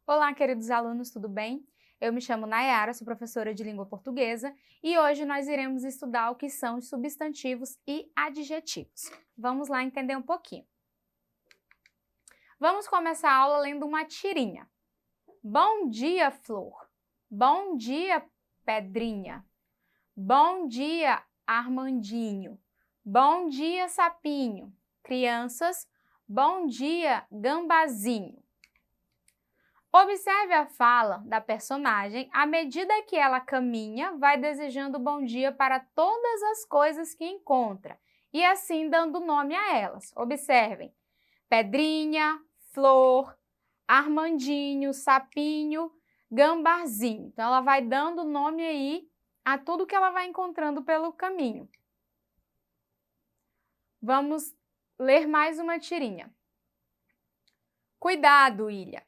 Olá, queridos alunos, tudo bem? Eu me chamo Nayara, sou professora de língua portuguesa e hoje nós iremos estudar o que são os substantivos e adjetivos. Vamos lá entender um pouquinho. Vamos começar a aula lendo uma tirinha. Bom dia, flor. Bom dia, pedrinha. Bom dia, Armandinho. Bom dia, sapinho. Crianças, bom dia, gambazinho. Observe a fala da personagem à medida que ela caminha, vai desejando bom dia para todas as coisas que encontra e assim dando nome a elas. Observem: pedrinha, flor, Armandinho, sapinho, gambarzinho. Então, ela vai dando nome aí a tudo que ela vai encontrando pelo caminho. Vamos ler mais uma tirinha. Cuidado, ilha.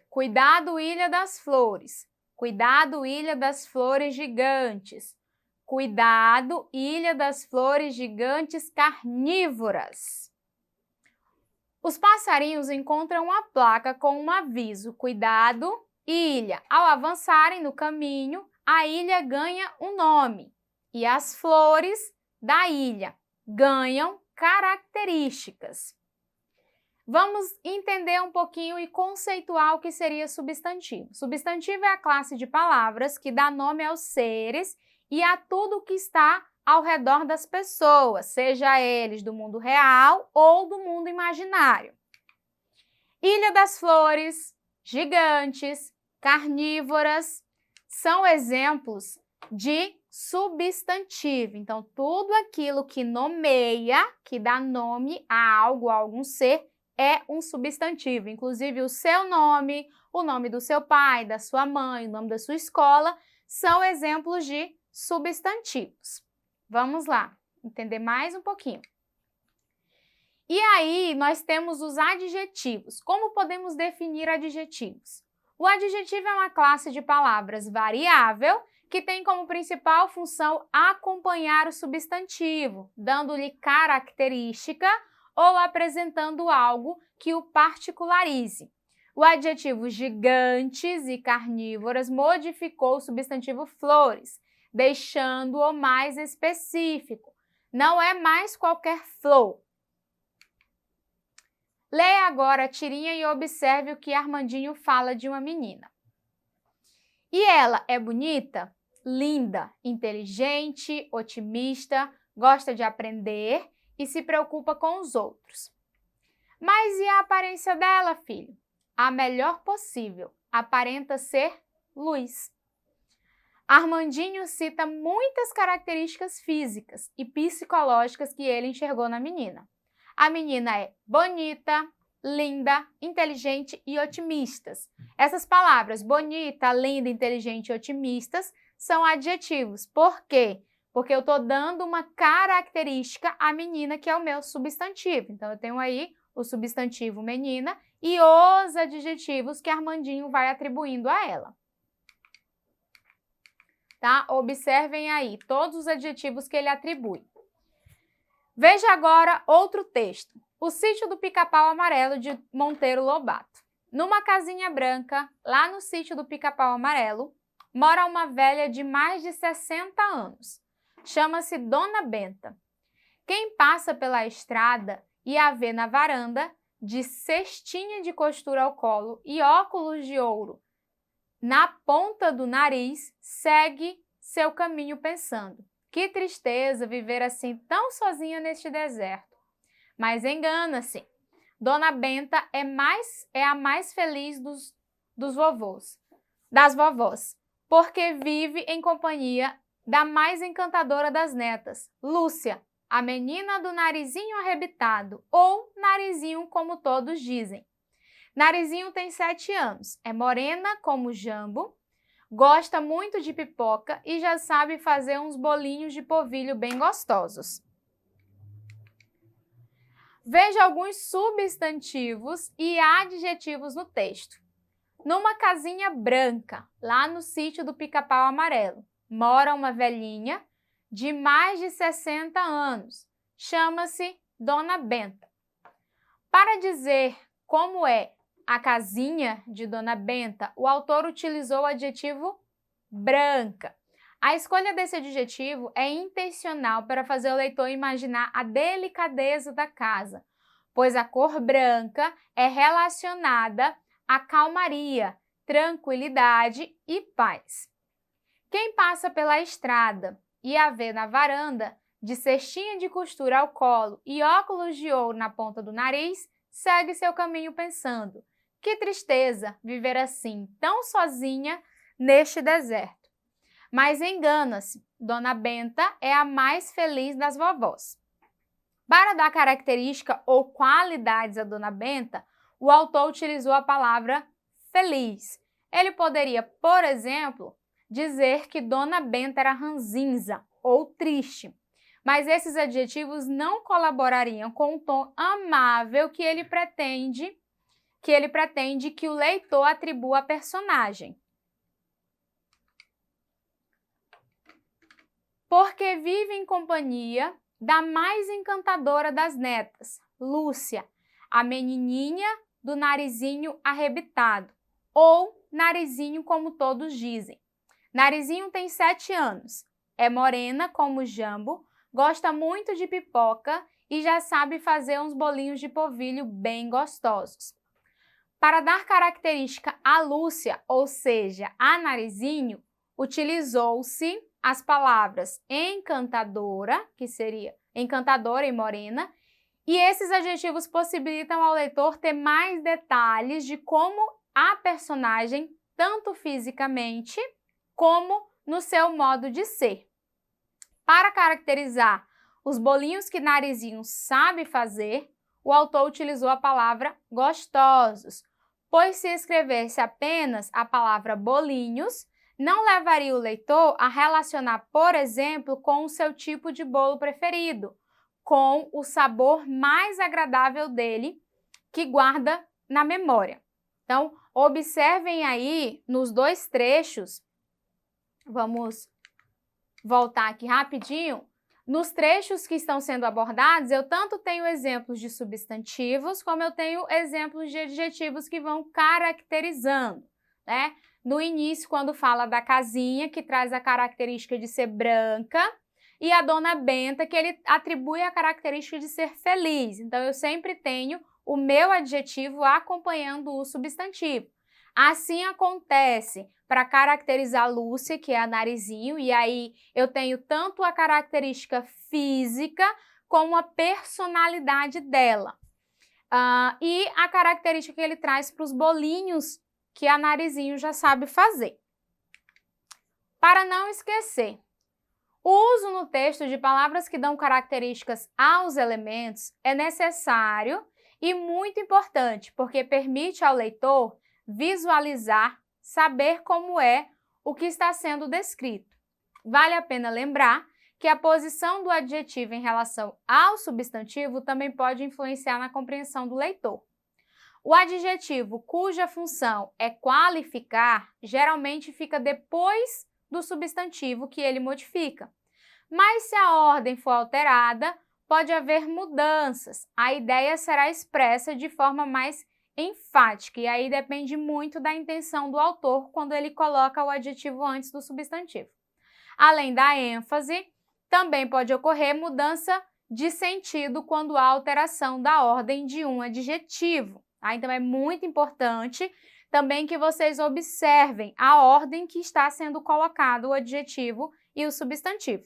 Cuidado, ilha das flores. Cuidado, ilha das flores gigantes. Cuidado, ilha das flores gigantes carnívoras. Os passarinhos encontram uma placa com um aviso: cuidado, ilha. Ao avançarem no caminho, a ilha ganha um nome e as flores da ilha ganham características. Vamos entender um pouquinho e conceituar o que seria substantivo. Substantivo é a classe de palavras que dá nome aos seres e a tudo que está ao redor das pessoas, seja eles do mundo real ou do mundo imaginário. Ilha das flores, gigantes, carnívoras, são exemplos de substantivo. Então, tudo aquilo que nomeia, que dá nome a algo, a algum ser, é um substantivo. Inclusive, o seu nome, o nome do seu pai, da sua mãe, o nome da sua escola, são exemplos de substantivos. Vamos lá, entender mais um pouquinho. E aí, nós temos os adjetivos. Como podemos definir adjetivos? O adjetivo é uma classe de palavras variável que tem como principal função acompanhar o substantivo, dando-lhe característica ou apresentando algo que o particularize. O adjetivo gigantes e carnívoras modificou o substantivo flores, deixando-o mais específico. Não é mais qualquer flor. Leia agora a tirinha e observe o que Armandinho fala de uma menina. E ela é bonita, linda, inteligente, otimista, gosta de aprender e se preocupa com os outros. Mas e a aparência dela, filho? A melhor possível, aparenta ser luz. Armandinho cita muitas características físicas e psicológicas que ele enxergou na menina. A menina é bonita, linda, inteligente e otimistas. Essas palavras, bonita, linda, inteligente e otimistas, são adjetivos. Por quê? Porque eu estou dando uma característica à menina, que é o meu substantivo. Então, eu tenho aí o substantivo menina e os adjetivos que Armandinho vai atribuindo a ela. Tá? Observem aí todos os adjetivos que ele atribui. Veja agora outro texto. O Sítio do Pica-Pau Amarelo, de Monteiro Lobato. Numa casinha branca, lá no Sítio do Pica-Pau Amarelo, mora uma velha de mais de 60 anos. Chama-se Dona Benta. Quem passa pela estrada e a vê na varanda, de cestinha de costura ao colo e óculos de ouro na ponta do nariz, segue seu caminho pensando: que tristeza viver assim tão sozinha neste deserto. Mas engana-se. Dona Benta é a mais feliz das vovós, porque vive em companhia da mais encantadora das netas, Lúcia, a menina do narizinho arrebitado, ou narizinho como todos dizem. Narizinho tem 7 anos, é morena como jambo, gosta muito de pipoca e já sabe fazer uns bolinhos de polvilho bem gostosos. Veja alguns substantivos e adjetivos no texto. Numa casinha branca, lá no Sítio do Pica-Pau Amarelo, mora uma velhinha de mais de 60 anos. Chama-se Dona Benta. Para dizer como é a casinha de Dona Benta, o autor utilizou o adjetivo branca. A escolha desse adjetivo é intencional para fazer o leitor imaginar a delicadeza da casa, pois a cor branca é relacionada à calmaria, tranquilidade e paz. Quem passa pela estrada e a vê na varanda, de cestinha de costura ao colo e óculos de ouro na ponta do nariz, segue seu caminho pensando: que tristeza viver assim, tão sozinha, neste deserto. Mas engana-se, Dona Benta é a mais feliz das vovós. Para dar característica ou qualidades a Dona Benta, o autor utilizou a palavra feliz. Ele poderia, por exemplo, dizer que Dona Benta era ranzinza ou triste, mas esses adjetivos não colaborariam com o tom amável que ele pretende que o leitor atribua à personagem. Porque vive em companhia da mais encantadora das netas, Lúcia, a menininha do narizinho arrebitado, ou Narizinho como todos dizem. Narizinho tem 7 anos, é morena como jambo, gosta muito de pipoca e já sabe fazer uns bolinhos de polvilho bem gostosos. Para dar característica à Lúcia, ou seja, a Narizinho, utilizou-se as palavras encantadora, que seria encantadora e morena, e esses adjetivos possibilitam ao leitor ter mais detalhes de como a personagem, tanto fisicamente como no seu modo de ser. Para caracterizar os bolinhos que Narizinho sabe fazer, o autor utilizou a palavra gostosos, pois se escrevesse apenas a palavra bolinhos, não levaria o leitor a relacionar, por exemplo, com o seu tipo de bolo preferido, com o sabor mais agradável dele, que guarda na memória. Então, observem aí nos 2 trechos, vamos voltar aqui rapidinho. Nos trechos que estão sendo abordados, eu tanto tenho exemplos de substantivos, como eu tenho exemplos de adjetivos que vão caracterizando, né? No início, quando fala da casinha, que traz a característica de ser branca, e a Dona Benta, que ele atribui a característica de ser feliz. Então, eu sempre tenho o meu adjetivo acompanhando o substantivo. Assim acontece para caracterizar Lúcia, que é a Narizinho, e aí eu tenho tanto a característica física como a personalidade dela. E a característica que ele traz para os bolinhos que a Narizinho já sabe fazer. Para não esquecer, o uso no texto de palavras que dão características aos elementos é necessário e muito importante, porque permite ao leitor visualizar, saber como é o que está sendo descrito. Vale a pena lembrar que a posição do adjetivo em relação ao substantivo também pode influenciar na compreensão do leitor. O adjetivo cuja função é qualificar geralmente fica depois do substantivo que ele modifica. Mas se a ordem for alterada, pode haver mudanças. A ideia será expressa de forma mais enfática, e aí depende muito da intenção do autor quando ele coloca o adjetivo antes do substantivo. Além da ênfase, também pode ocorrer mudança de sentido quando há alteração da ordem de um adjetivo. Então, é muito importante também que vocês observem a ordem que está sendo colocado o adjetivo e o substantivo.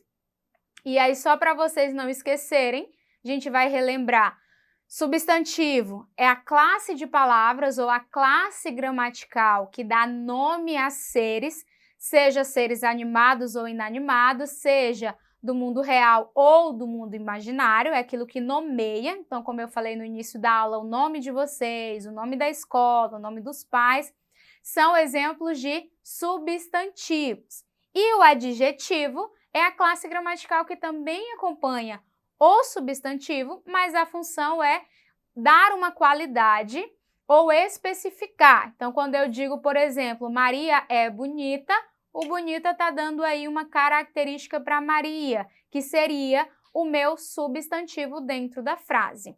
E aí, só para vocês não esquecerem, a gente vai relembrar. Substantivo é a classe de palavras ou a classe gramatical que dá nome a seres, seja seres animados ou inanimados, seja do mundo real ou do mundo imaginário, é aquilo que nomeia. Então, como eu falei no início da aula, o nome de vocês, o nome da escola, o nome dos pais, são exemplos de substantivos. E o adjetivo é a classe gramatical que também acompanha o substantivo, mas a função é dar uma qualidade ou especificar. Então, quando eu digo, por exemplo, Maria é bonita, o bonita está dando aí uma característica para Maria, que seria o meu substantivo dentro da frase.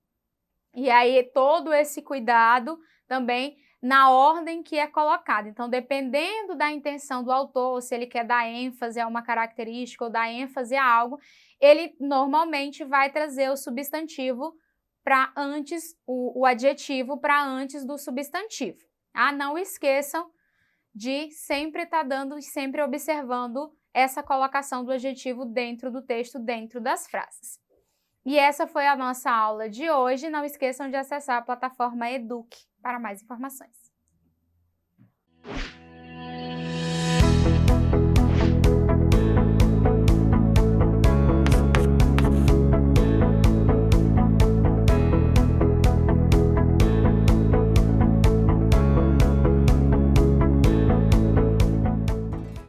E aí, todo esse cuidado também na ordem que é colocada. Então, dependendo da intenção do autor, se ele quer dar ênfase a uma característica ou dar ênfase a algo, ele normalmente vai trazer o substantivo para antes, o adjetivo para antes do substantivo. Ah, não esqueçam de sempre estar dando e sempre observando essa colocação do adjetivo dentro do texto, dentro das frases. E essa foi a nossa aula de hoje. Não esqueçam de acessar a plataforma Eduque para mais informações.